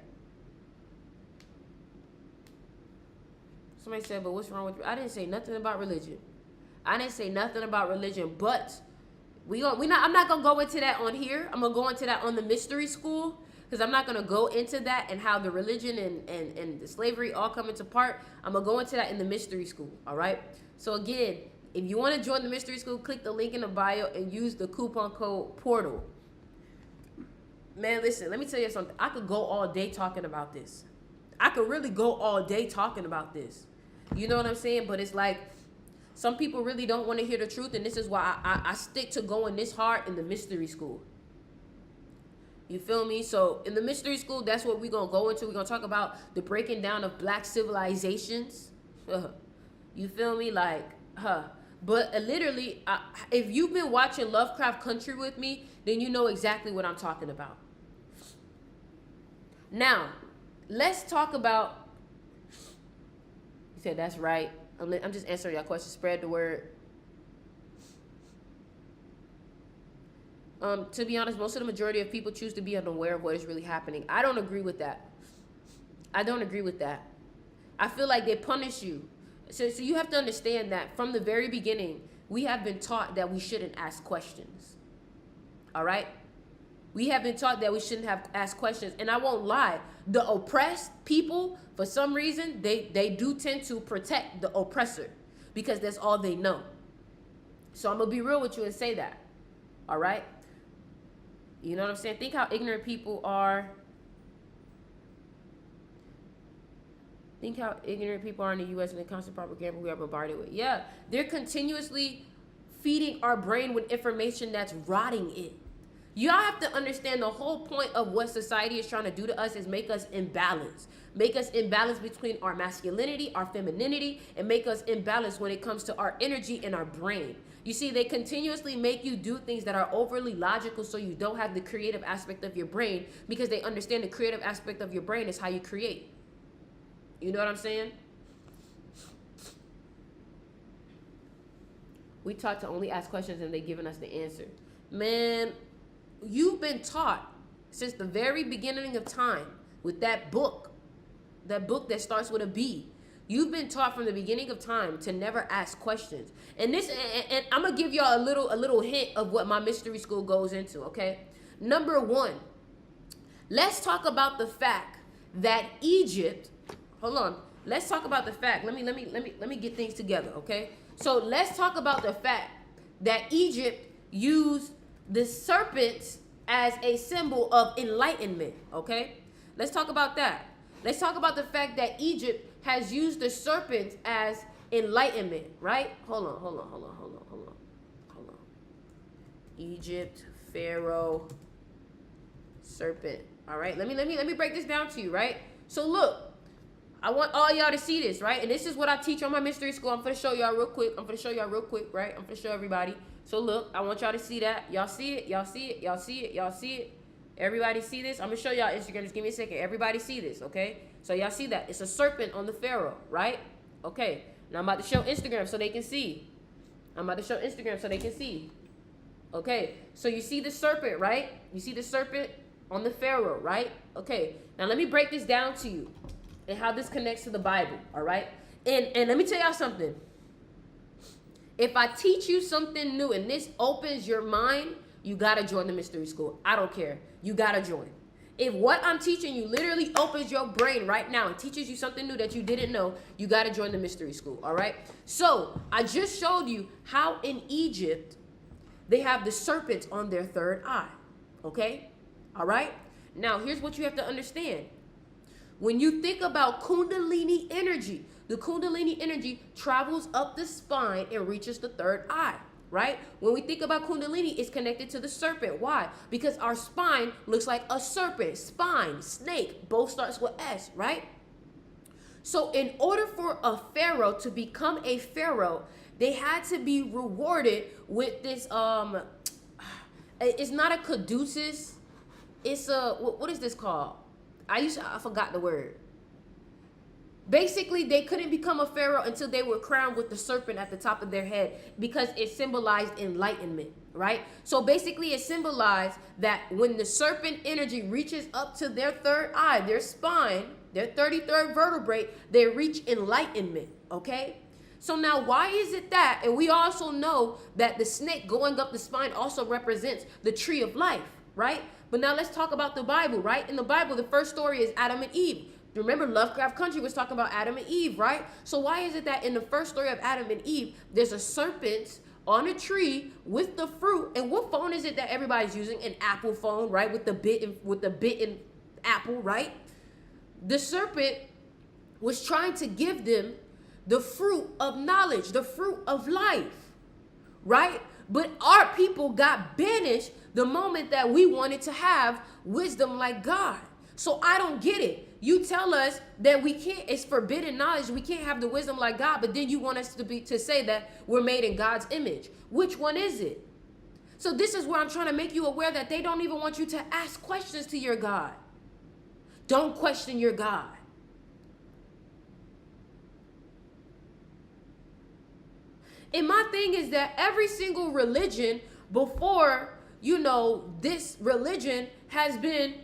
Somebody said, but what's wrong with you? I didn't say nothing about religion. But I'm not gonna go into that on here. I'm gonna go into that on the mystery school, because I'm not gonna go into that and how the religion and the slavery all come into part. I'm gonna go into that in the mystery school. All right. So again, If you want to join the mystery school, click the link in the bio and use the coupon code PORTAL. Man, listen, let me tell you something. I could go all day talking about this. I could really go all day talking about this. You know what I'm saying? But it's like, some people really don't want to hear the truth, and this is why I stick to going this hard in the mystery school. You feel me? So in the mystery school, that's what we're going to go into. We're going to talk about the breaking down of black civilizations. You feel me? Like, But literally, if you've been watching Lovecraft Country with me, then you know exactly what I'm talking about. Now, let's talk about... You said that's right. I'm just answering your question. Spread the word. To be honest, most of the majority of people choose to be unaware of what is really happening. I don't agree with that. I don't agree with that. I feel like they punish you. So you have to understand that from the very beginning, we have been taught that we shouldn't ask questions. All right? We have been taught that we shouldn't have asked questions. And I won't lie. The oppressed people, for some reason, they do tend to protect the oppressor because that's all they know. So I'm going to be real with you and say that. All right? You know what I'm saying? Think how ignorant people are. Think how ignorant people are in the U.S. and the constant propaganda we are bombarded with. Yeah, they're continuously feeding our brain with information that's rotting it. Y'all have to understand the whole point of what society is trying to do to us is make us imbalanced. Make us imbalanced between our masculinity, our femininity, and make us imbalanced when it comes to our energy and our brain. You see, they continuously make you do things that are overly logical so you don't have the creative aspect of your brain because they understand the creative aspect of your brain is how you create. You know what I'm saying? We taught to only ask questions and they've given us the answer. Man, you've been taught since the very beginning of time with that book that starts with a B. You've been taught from the beginning of time to never ask questions. And I'm gonna give y'all a little hint of what my mystery school goes into, okay? Number one, let's talk about the fact that Egypt, hold on, let's talk about the fact. Let me get things together, okay? So let's talk about the fact that Egypt used the serpents as a symbol of enlightenment, okay? Let's talk about that. Let's talk about the fact that Egypt has used the serpents as enlightenment, right? Hold on. Egypt, Pharaoh, serpent. All right, let me break this down to you, right? So look, I want all y'all to see this, right? And this is what I teach on my mystery school. I'm gonna show y'all real quick. Right? I'm gonna show everybody. So look, I want y'all to see that. Y'all see it? Y'all see it? Y'all see it? Y'all see it? Everybody see this? I'm gonna show y'all Instagram. Just give me a second. Everybody see this, okay? So y'all see that? It's a serpent on the pharaoh, right? Okay. Now I'm about to show Instagram so they can see. Okay. So you see the serpent, right? You see the serpent on the pharaoh, right? Okay. Now let me break this down to you and how this connects to the Bible, all right? And let me tell y'all something. If I teach you something new and this opens your mind, you gotta join the mystery school. I don't care. You gotta join. If what I'm teaching you literally opens your brain right now and teaches you something new that you didn't know, you gotta join the mystery school, all right? So I just showed you how in Egypt they have the serpents on their third eye, okay? All right? Now here's what you have to understand. When you think about Kundalini energy, the Kundalini energy travels up the spine and reaches the third eye, right? When we think about Kundalini, it's connected to the serpent. Why? Because our spine looks like a serpent. Spine, snake, both starts with S, right? So in order for a pharaoh to become a pharaoh, they had to be rewarded with this, it's not a caduceus, it's a, what is this called? I forgot the word. Basically, they couldn't become a pharaoh until they were crowned with the serpent at the top of their head because it symbolized enlightenment, right? So basically, it symbolized that when the serpent energy reaches up to their third eye, their spine, their 33rd vertebrae, they reach enlightenment, okay? So now, why is it that, and we also know that the snake going up the spine also represents the tree of life, right? But now let's talk about the Bible, right? In the Bible, the first story is Adam and Eve. Remember, Lovecraft Country was talking about Adam and Eve, right? So why is it that in the first story of Adam and Eve, there's a serpent on a tree with the fruit? And what phone is it that everybody's using? An Apple phone, right? With the bitten apple, right? The serpent was trying to give them the fruit of knowledge, the fruit of life, right? But our people got banished the moment that we wanted to have wisdom like God. So I don't get it. You tell us that we can't, it's forbidden knowledge, we can't have the wisdom like God, but then you want us to say that we're made in God's image. Which one is it? So this is where I'm trying to make you aware that they don't even want you to ask questions to your God. Don't question your God. And my thing is that every single religion before, this religion has been,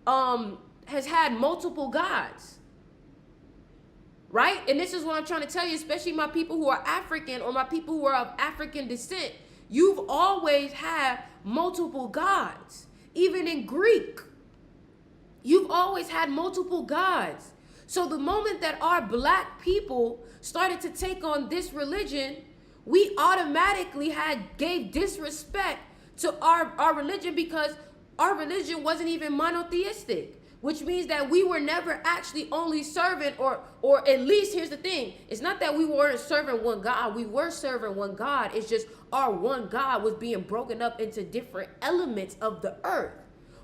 has had multiple gods, right? And this is what I'm trying to tell you, especially my people who are African or my people who are of African descent. You've always had multiple gods. Even in Greek, you've always had multiple gods. So the moment that our black people started to take on this religion, we automatically gave disrespect to our religion, because our religion wasn't even monotheistic, which means that we were never actually only serving, or at least here's the thing. It's not that we weren't serving one God. We were serving one God. It's just our one God was being broken up into different elements of the earth.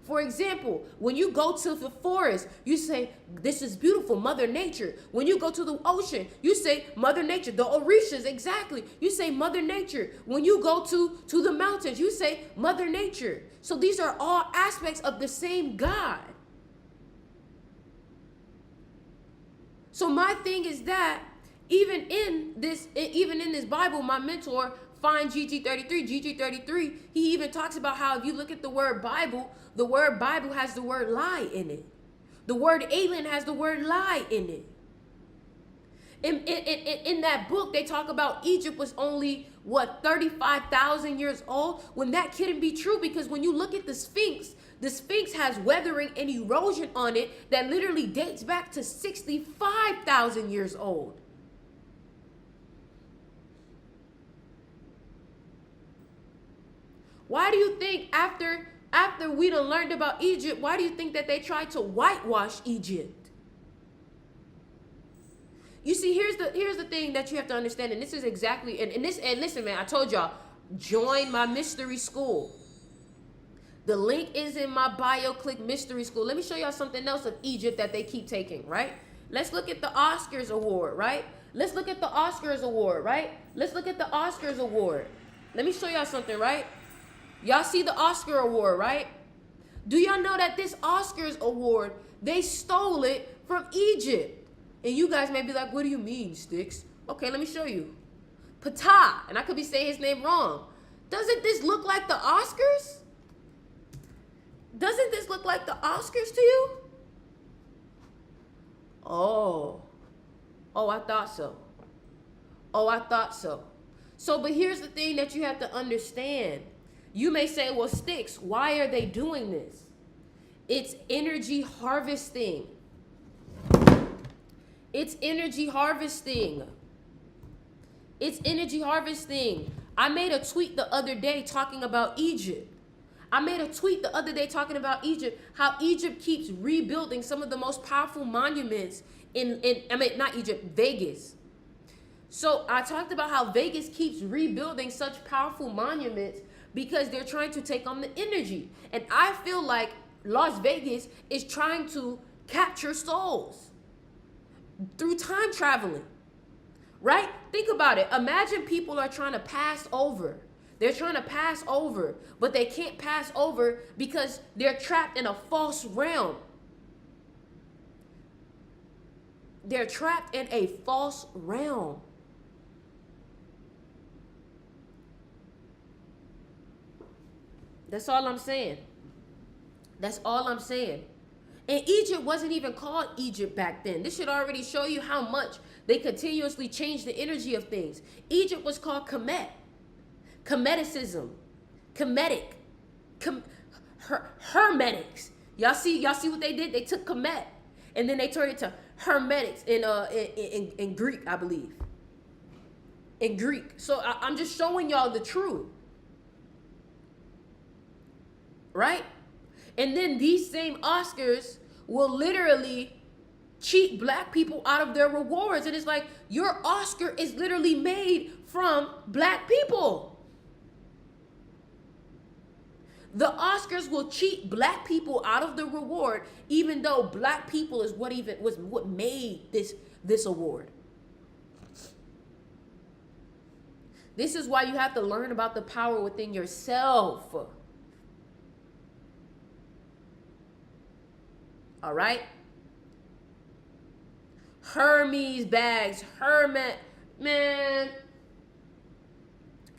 For example, when you go to the forest, you say, this is beautiful, Mother Nature. When you go to the ocean, you say, Mother Nature. The Orishas, exactly. You say, Mother Nature. When you go to the mountains, you say, Mother Nature. So these are all aspects of the same God. So my thing is that even in this Bible, my mentor, Find GG33, he even talks about how if you look at the word Bible has the word lie in it. The word alien has the word lie in it. In that book, they talk about Egypt was only, 35,000 years old? When that couldn't be true, because when you look at the Sphinx has weathering and erosion on it that literally dates back to 65,000 years old. Why do you think after we done learned about Egypt, why do you think that they tried to whitewash Egypt? You see, here's the thing that you have to understand, and this is exactly, and listen, man, I told y'all, join my mystery school. The link is in my bio. Click mystery school. Let me show y'all something else of Egypt that they keep taking, right? Let's look at the Oscars award, right? Let's look at the Oscars award, right? Let's look at the Oscars award. Let me show y'all something, right? Y'all see the Oscar award, right? Do y'all know that this Oscars award, they stole it from Egypt? And you guys may be like, what do you mean, Sticks? Okay, let me show you. Ptah, and I could be saying his name wrong. Doesn't this look like the Oscars? Doesn't this look like the Oscars to you? Oh, I thought so. So, but here's the thing that you have to understand. You may say, well, Sticks, why are they doing this? It's energy harvesting. It's energy harvesting. I made a tweet the other day talking about Egypt. How Egypt keeps rebuilding some of the most powerful monuments Vegas. So I talked about how Vegas keeps rebuilding such powerful monuments because they're trying to take on the energy. And I feel like Las Vegas is trying to capture souls through time traveling, right? Think about it. Imagine people are trying to pass over. They're trying to pass over, but they can't pass over because they're trapped in a false realm. They're trapped in a false realm. That's all I'm saying. And Egypt wasn't even called Egypt back then. This should already show you how much they continuously change the energy of things. Egypt was called Kemet. Hermeticism. Hermetics. Y'all see what they did? They took Kemet And then they turn it to hermetics in Greek, I believe. In Greek. So I'm just showing y'all the truth. Right? And then these same Oscars will literally cheat black people out of their rewards. And it's like, your Oscar is literally made from black people. The Oscars will cheat black people out of the reward, even though black people is what made this award. This is why you have to learn about the power within yourself. All right? Hermes bags, man.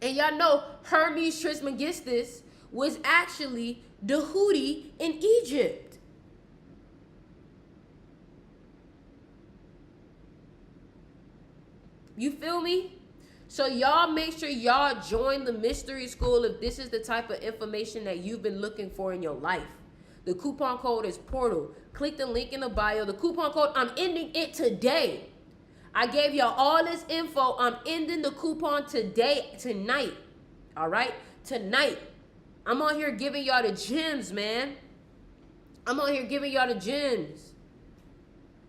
And y'all know Hermes Trismegistus was actually the Houthi in Egypt. You feel me? So y'all make sure y'all join the mystery school if this is the type of information that you've been looking for in your life. The coupon code is Portal. Click the link in the bio. The coupon code, I'm ending it today. I gave y'all all this info. I'm ending the coupon tonight. All right? Tonight. I'm on here giving y'all the gems, man. I'm on here giving y'all the gems.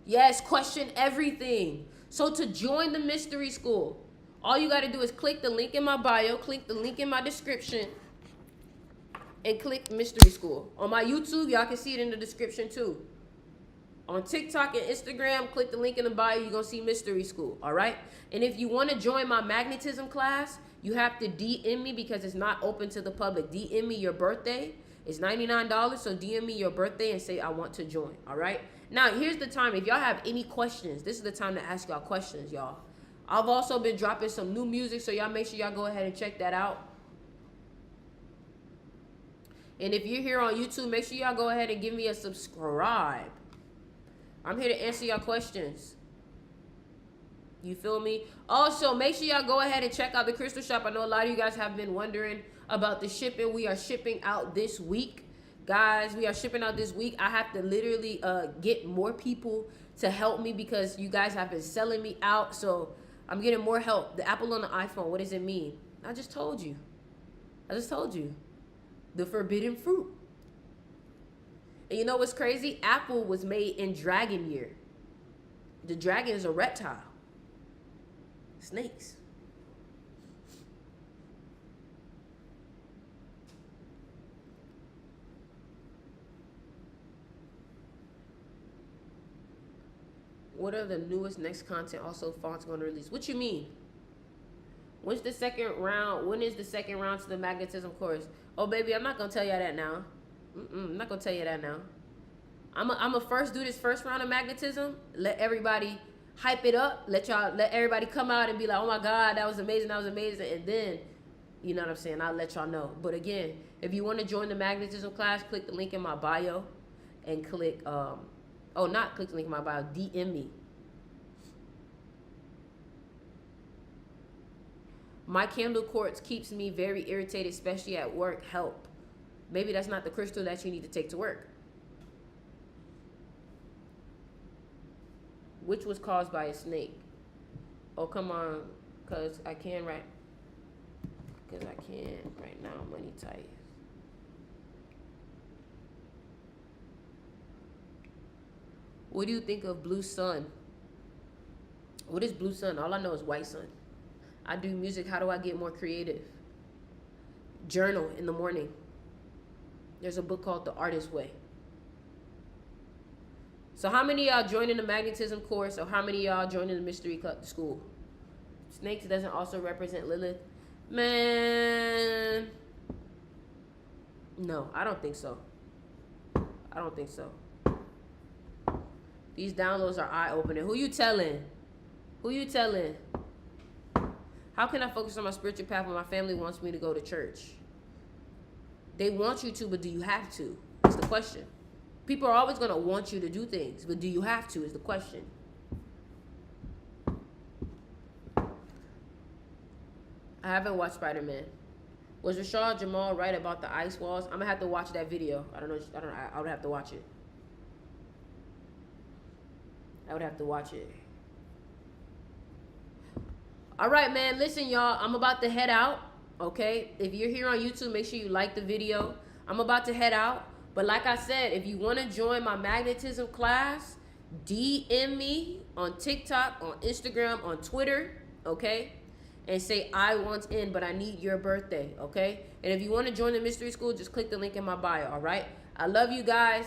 Yes, question everything. So to join the mystery school, all you got to do is click the link in my bio, click the link in my description, and click mystery school. On my YouTube, y'all can see it in the description too. On TikTok and Instagram, click the link in the bio. You're going to see mystery school, all right? And if you want to join my magnetism class, you have to DM me because it's not open to the public. DM me your birthday. It's $99, so DM me your birthday and say I want to join, all right? Now, here's the time. If y'all have any questions, this is the time to ask y'all questions, y'all. I've also been dropping some new music, so y'all make sure y'all go ahead and check that out. And if you're here on YouTube, make sure y'all go ahead and give me a subscribe. I'm here to answer y'all questions. You feel me? Also, make sure y'all go ahead and check out the Crystal Shop. I know a lot of you guys have been wondering about the shipping. We are shipping out this week. Guys, we are shipping out this week. I have to literally get more people to help me because you guys have been selling me out. So I'm getting more help. The apple on the iPhone, what does it mean? I just told you. The forbidden fruit. And you know what's crazy? Apple was made in dragon year. The dragon is a reptile. Snakes. What are the newest next content also fonts going to release? What you mean? When's the second round? When is the second round to the magnetism course? Oh, baby, I'm not going to tell you that now. I'm not going to tell you that now. I'm a first do this first round of magnetism. Let everybody hype it up. Let everybody come out and be like, oh my God, that was amazing. And then, you know what I'm saying? I'll let y'all know. But again, if you want to join the magnetism class, click the link in my bio and click, not click the link in my bio, DM me. My candle quartz keeps me very irritated, especially at work. Help. Maybe that's not the crystal that you need to take to work. Which was caused by a snake. Oh, come on. Because I can right now. Money tight. What do you think of blue sun? What is blue sun? All I know is white sun. I do music. How do I get more creative? Journal in the morning. There's a book called The Artist's Way. So how many of y'all joining the magnetism course, or how many of y'all joining the mystery school? Snakes doesn't also represent Lilith? Man, no, I don't think so. These downloads are eye-opening. Who you telling? How can I focus on my spiritual path when my family wants me to go to church? They want you to, but do you have to? That's the question. People are always going to want you to do things, but do you have to is the question. I haven't watched Spider-Man. Was Rashad Jamal right about the ice walls? I'm going to have to watch that video. I don't know. I would have to watch it. I would have to watch it. All right, man. Listen, y'all. I'm about to head out. Okay. If you're here on YouTube, make sure you like the video. I'm about to head out. But like I said, if you want to join my magnetism class, DM me on TikTok, on Instagram, on Twitter. Okay. And say, I want in, but I need your birthday. Okay. And if you want to join the mystery school, just click the link in my bio. All right. I love you guys.